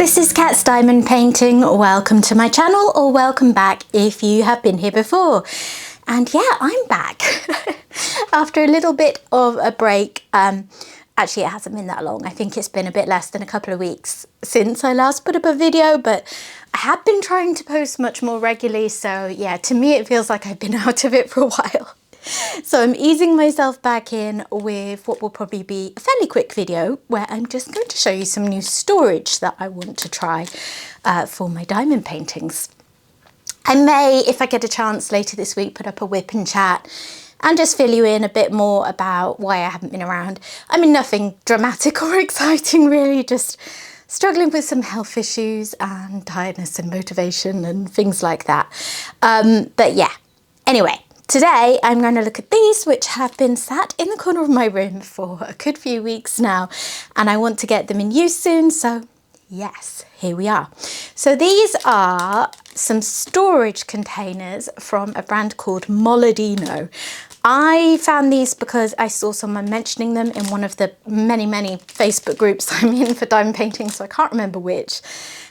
this is Cat's Diamond Painting. Welcome to my channel, or welcome back if you have been here before. And yeah, I'm back after a little bit of a break. Actually, it hasn't been that long. I think it's been a bit less than a couple of weeks since I last put up a video, but I have been trying to post much more regularly. So yeah, to me, it feels like I've been out of it for a while. So I'm easing myself back in with what will probably be a fairly quick video where I'm just going to show you some new storage that I want to try for my diamond paintings. I may, if I get a chance later this week, put up a whip and chat and just fill you in a bit more about why I haven't been around. I mean, nothing dramatic or exciting really, just struggling with some health issues and tiredness and motivation and things like that. But yeah, anyway. Today I'm going to look at these, which have been sat in the corner of my room for a good few weeks now, and I want to get them in use soon, so yes, here we are. So these are some storage containers from a brand called Moladino. I found these because I saw someone mentioning them in one of the many Facebook groups I'm in for diamond painting, so I can't remember which.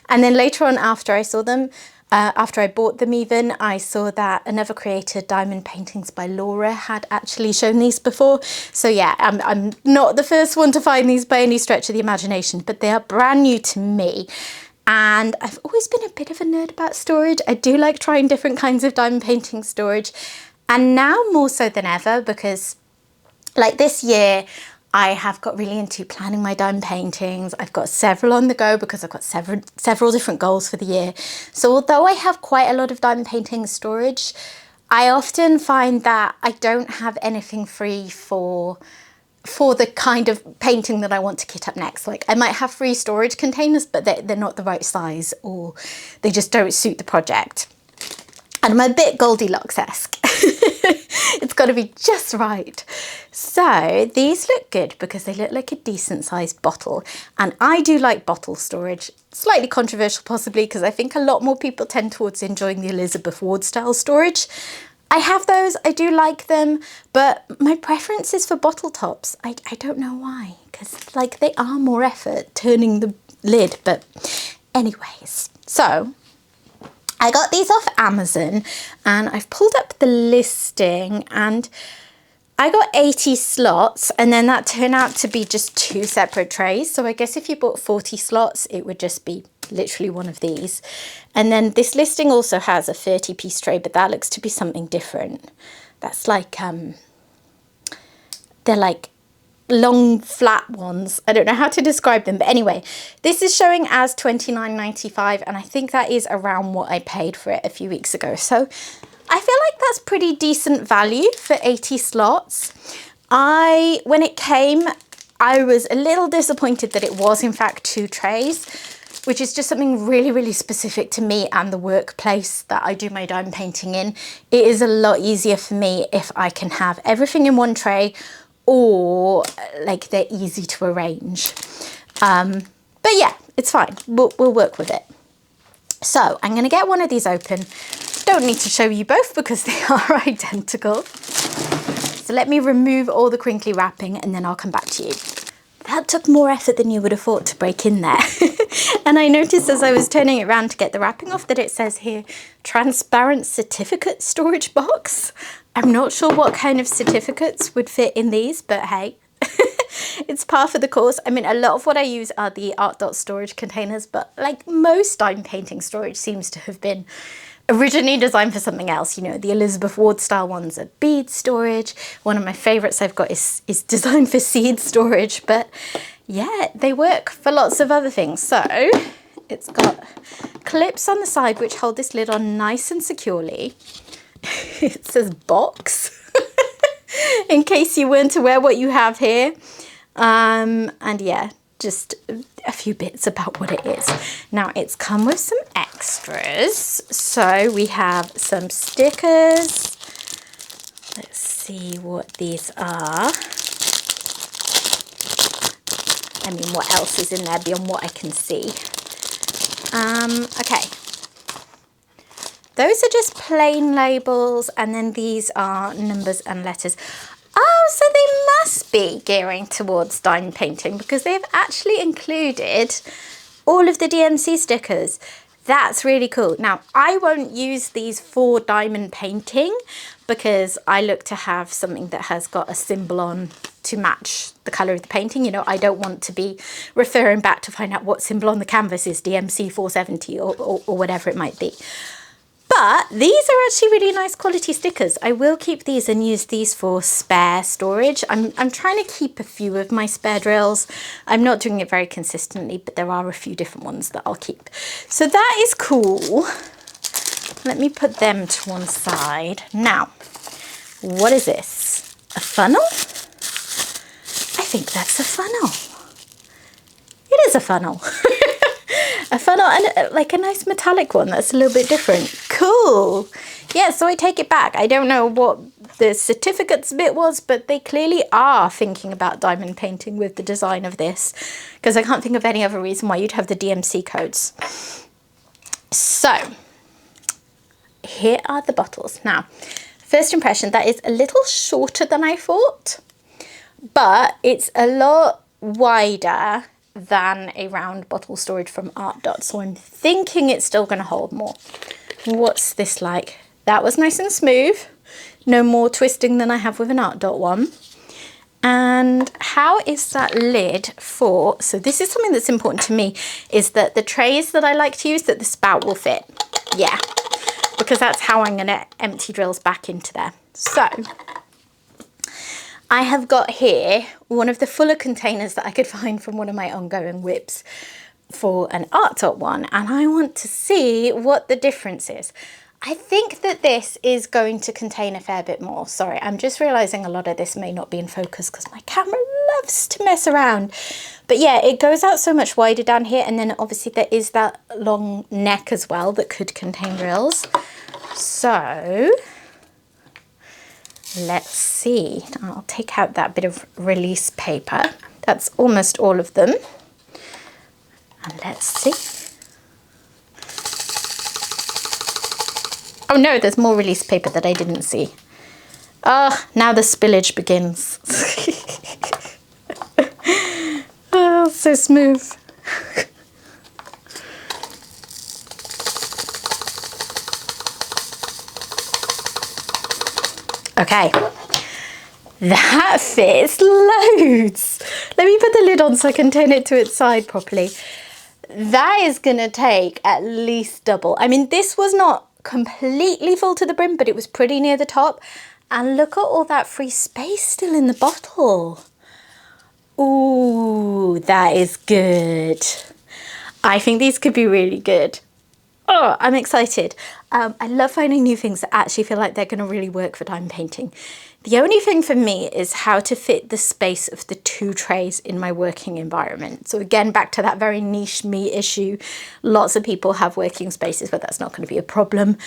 And then later on, after I saw them, after I bought them even, I saw that another creator, Diamond Paintings by Laura, had actually shown these before. So yeah, I'm not the first one to find these by any stretch of the imagination, but they are brand new to me. And I've always been a bit of a nerd about storage. I do like trying different kinds of diamond painting storage. And now more so than ever, because like this year, I have got really into planning my diamond paintings. I've got several on the go because I've got several different goals for the year. So although I have quite a lot of diamond painting storage, I often find that I don't have anything free for the kind of painting that I want to kit up next. Like I might have free storage containers, but they're not the right size, or they just don't suit the project. And I'm a bit Goldilocks-esque. It's got to be just right. So these look good because they look like a decent sized bottle. And I do like bottle storage. Slightly controversial possibly, because I think a lot more people tend towards enjoying the Elizabeth Ward style storage. I have those, I do like them, but my preference is for bottle tops. I don't know why, because like they are more effort turning the lid, but anyways. So I got these off Amazon and I've pulled up the listing, and I got 80 slots, and then that turned out to be just 2 separate trays. So I guess if you bought 40 slots, it would just be literally one of these. And then this listing also has a 30-piece tray, but that looks to be something different. That's like, they're like long flat ones. I don't know how to describe them, but anyway, this is showing as $29.95, and I think that is around what I paid for it a few weeks ago. So I feel like that's pretty decent value for 80 slots. When it came, I was a little disappointed that it was in fact 2 trays, which is just something really specific to me and the workplace that I do my diamond painting in. It is a lot easier for me if I can have everything in one tray, or like they're easy to arrange. But yeah, it's fine. We'll work with it. So I'm going to get one of these open. Don't need to show you both because they are identical. So let me remove all the crinkly wrapping and then I'll come back to you. That took more effort than you would have thought to break in there. And I noticed as I was turning it around to get the wrapping off that it says here, transparent certificate storage box. I'm not sure what kind of certificates would fit in these, but hey, it's par for the course. I mean, a lot of what I use are the art dot storage containers, but like most diamond painting storage seems to have been originally designed for something else. You know, the Elizabeth Ward style ones are bead storage. One of my favorites I've got is designed for seed storage, but yeah, they work for lots of other things. So it's got clips on the side which hold this lid on nice and securely. It says box in case you weren't aware what you have here. And yeah, just a few bits about what it is. Now it's come with some extras. So we have some stickers. Let's see what these are. I mean, what else is in there beyond what I can see? Okay. Those are just plain labels, and then these are numbers and letters. Oh, so they must be gearing towards diamond painting because they've actually included all of the DMC stickers. That's really cool. Now, I won't use these for diamond painting because I look to have something that has got a symbol on to match the colour of the painting. You know, I don't want to be referring back to find out what symbol on the canvas is DMC 470 or whatever it might be. But these are actually really nice quality stickers. I will keep these and use these for spare storage. I'm trying to keep a few of my spare drills. I'm not doing it very consistently, but there are a few different ones that I'll keep. So that is cool. Let me put them to one side. Now, what is this? A funnel? I think that's a funnel. It is a funnel. A funnel and like a nice metallic one that's a little bit different. Cool. Yeah, so I take it back. I don't know what the certificates bit was, but they clearly are thinking about diamond painting with the design of this, because I can't think of any other reason why you'd have the DMC codes. So here are the bottles. Now, first impression, that is a little shorter than I thought, but it's a lot wider than a round bottle storage from Art Dot, so I'm thinking it's still going to hold more. What's this like? That was nice and smooth, no more twisting than I have with an Art Dot one. And how is that lid for, so this is something that's important to me, is that the trays that I like to use, that the spout will fit. Yeah, because that's how I'm going to empty drills back into there. So I have got here one of the fuller containers that I could find from one of my ongoing whips for an Art Dot one, and I want to see what the difference is. I think that this is going to contain a fair bit more. Sorry, I'm just realizing a lot of this may not be in focus because my camera loves to mess around. But yeah, it goes out so much wider down here, and then obviously there is that long neck as well that could contain drills. So let's see. I'll take out that bit of release paper. That's almost all of them. And let's see. Oh no, there's more release paper that I didn't see. Ah, now the spillage begins. Oh, so smooth. Okay, that fits loads. Let me put the lid on so I can turn it to its side properly. That is gonna take at least double. I mean, this was not completely full to the brim, but it was pretty near the top. And look at all that free space still in the bottle. Ooh, that is good. I think these could be really good. Oh, I'm excited. I love finding new things that actually feel like they're going to really work for diamond painting. The only thing for me is how to fit the space of the two trays in my working environment. So again, back to that very niche me issue. Lots of people have working spaces, but that's not going to be a problem.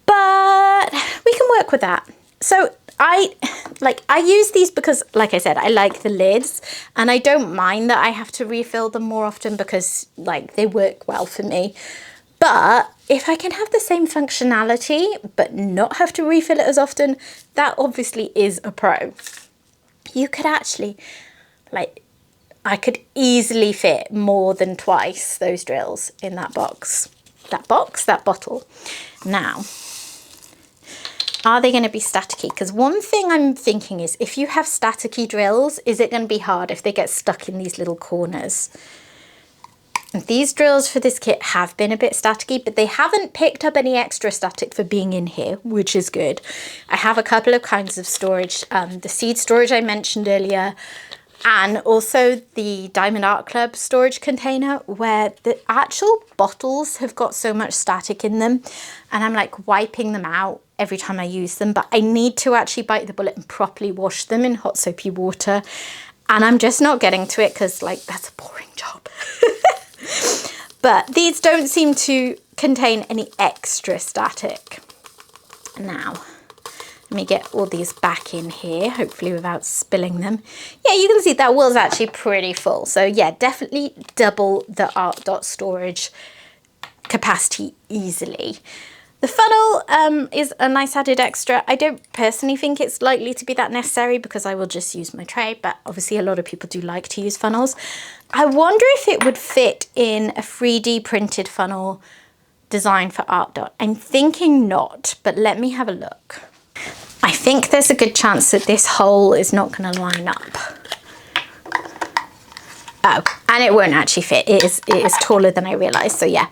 But we can work with that. So I use these because, like I said, I like the lids, and I don't mind that I have to refill them more often because like they work well for me. But if I can have the same functionality but not have to refill it as often, that obviously is a pro. You could actually, like, I could easily fit more than twice those drills in that box. That bottle. Now, are they going to be staticky? Because one thing I'm thinking is, if you have staticky drills, is it going to be hard if they get stuck in these little corners? These drills for this kit have been a bit staticky, but they haven't picked up any extra static for being in here, which is good. I have a couple of kinds of storage, the seed storage I mentioned earlier, and also the Diamond Art Club storage container, where the actual bottles have got so much static in them, and I'm like wiping them out every time I use them, but I need to actually bite the bullet and properly wash them in hot soapy water, and I'm just not getting to it because, like, that's a boring job. But these don't seem to contain any extra static. Now, let me get all these back in here, hopefully without spilling them. Yeah, you can see that was actually pretty full. So yeah, definitely double the Art Dot storage capacity easily. The funnel is a nice added extra. I don't personally think it's likely to be that necessary because I will just use my tray, but obviously a lot of people do like to use funnels. I wonder if it would fit in a 3D printed funnel designed for art dot. I'm thinking not, but let me have a look. I think there's a good chance that this hole is not going to line up. Oh, and it won't actually fit. It is taller than I realized. So yeah,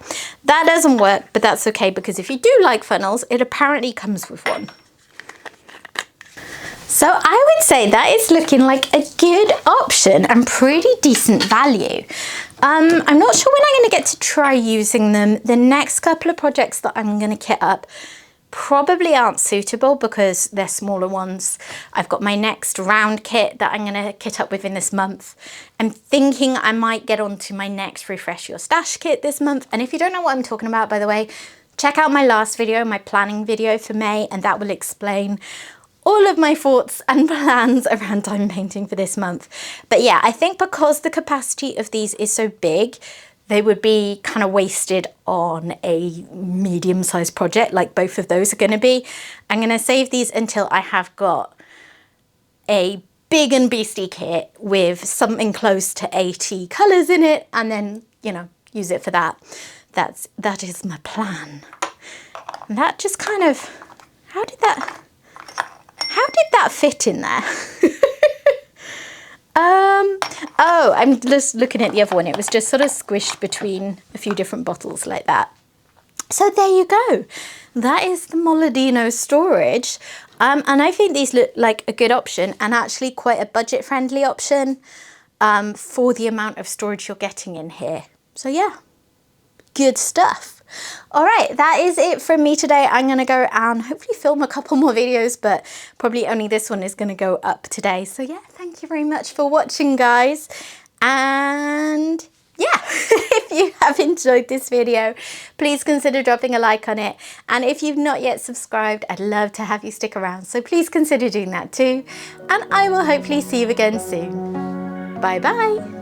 that doesn't work, but that's okay because if you do like funnels, it apparently comes with one. So I would say that is looking like a good option and pretty decent value. I'm not sure when I'm going to get to try using them. The next couple of projects that I'm going to kit up probably aren't suitable because they're smaller ones. I've got my next round kit that I'm going to kit up within this month. I'm thinking I might get onto my next Refresh Your Stash kit this month. And if you don't know what I'm talking about, by the way, check out my last video, my planning video for May, and that will explain all of my thoughts and plans around diamond painting for this month. But yeah, I think because the capacity of these is so big, they would be kind of wasted on a medium-sized project like both of those are going to be. I'm going to save these until I have got a big and beastly kit with something close to 80 colours in it, and then, you know, use it for that. That is my plan. And that just kind of, how did that fit in there? Oh, I'm just looking at the other one. It was just sort of squished between a few different bottles like that. So there you go. That is the Moladino storage. And I think these look like a good option and actually quite a budget-friendly option for the amount of storage you're getting in here. So yeah, good stuff. All right, that is it from me today. I'm going to go and hopefully film a couple more videos, but probably only this one is going to go up today. So yeah, thank you very much for watching, guys. And yeah, if you have enjoyed this video, please consider dropping a like on it. And if you've not yet subscribed, I'd love to have you stick around. So please consider doing that too. And I will hopefully see you again soon. Bye bye.